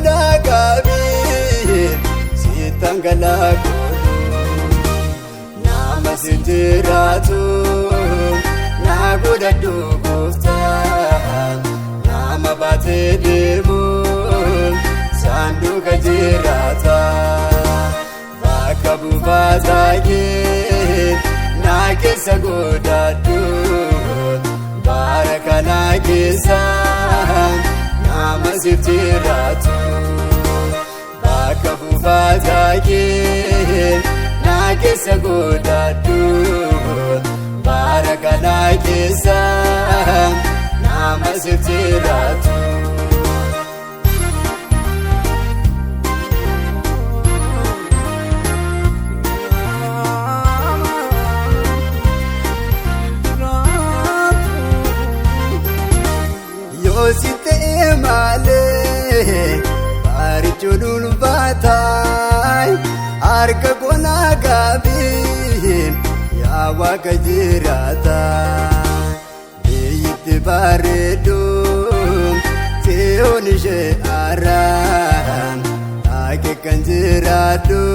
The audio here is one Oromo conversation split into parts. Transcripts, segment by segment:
bona gabi sitangala nama sinjiratu na godadu gofta nama bate demu sanduka jirata bakabu bazage na kesa godadu barakana kesa nama sinjiratu bakabu bazage na kesa godadu barakana kesa nama sinjiratu Site male parichulul batai arka kona gabi ya wakajirata biyit baredo seonishe aran ake kanjirado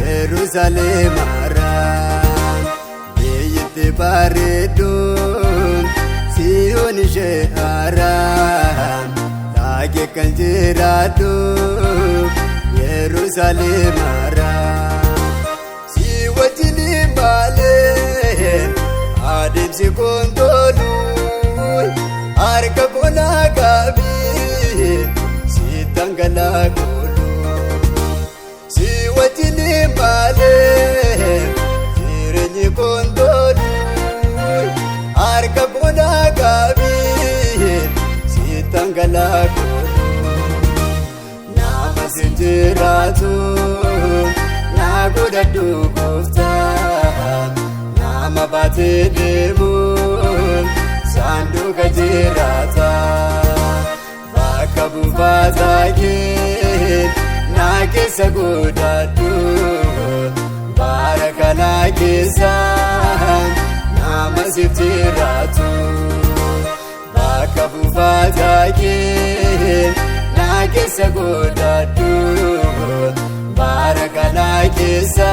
Yerusalem aran biyit baredo Sionishe aran Tage kanjiradu Yerusalem aran Si wajini male Adim si kontolu Arka kona gabi Si tangala kolu Si wajini male Sirenyi kontolu Arka kona gabi sitangala nama sinjiratu na godadu gofta nama bate demu sanduka jirata bakabu bazage na kesa godadu barakana kesa nama sinjiratu bakabu bazage na kesa godadu barakana kesa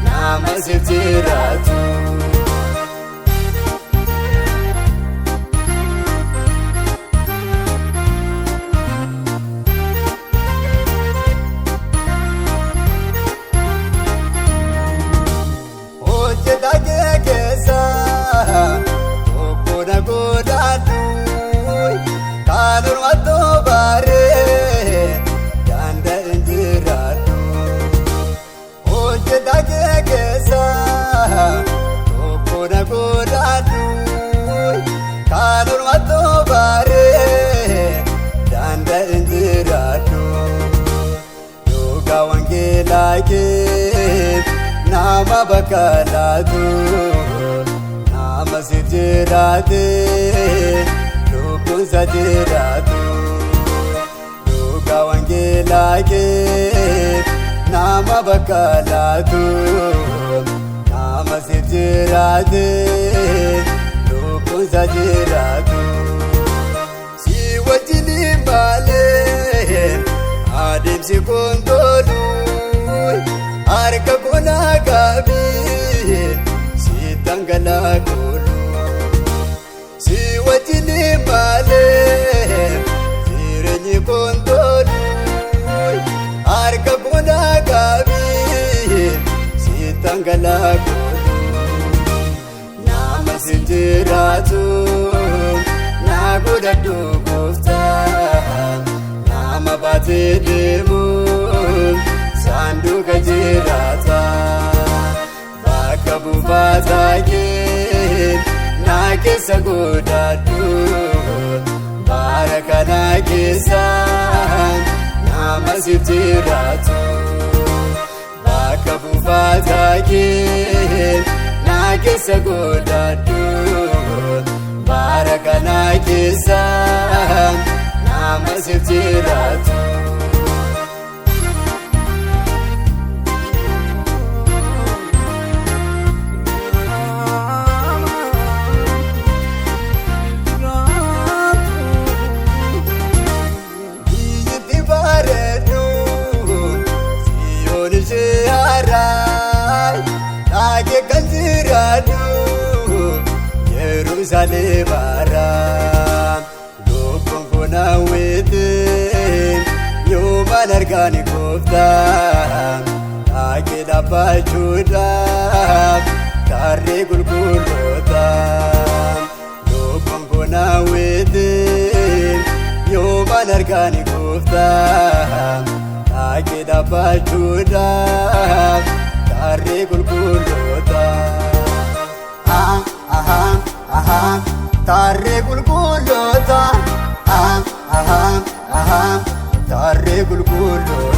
nama sinjiratu nama bakalatu nama sijirate lukun sajiratu luka wangelake nama bakalatu nama sijirate lukun sajiratu si wajini male adim si kontolu Arka kona gabi sitangala kolu Si wajini male sirenyi kontolu Arka kona gabi sitangala kolu Nama sinjiratu na godadu gofta Nama bate demu sanduka jirata bakabu bazage na kesa godadu barakana kesa nama sinjiratu bakabu bazage na kesa godadu barakana kesa nama sinjiratu Yerusaalemaarra lubbuun kun hawwite yoomaan argaan Gooftaa dhaqee dhaabbachuudhaaf tarree qulqulloota. Lubbuun kun hawwite yoomaan argaan Gooftaa dhaqee dhaabbachuudhaaf tarree qulqulloota. Tarree qulqulloota, tarree qulqulloota.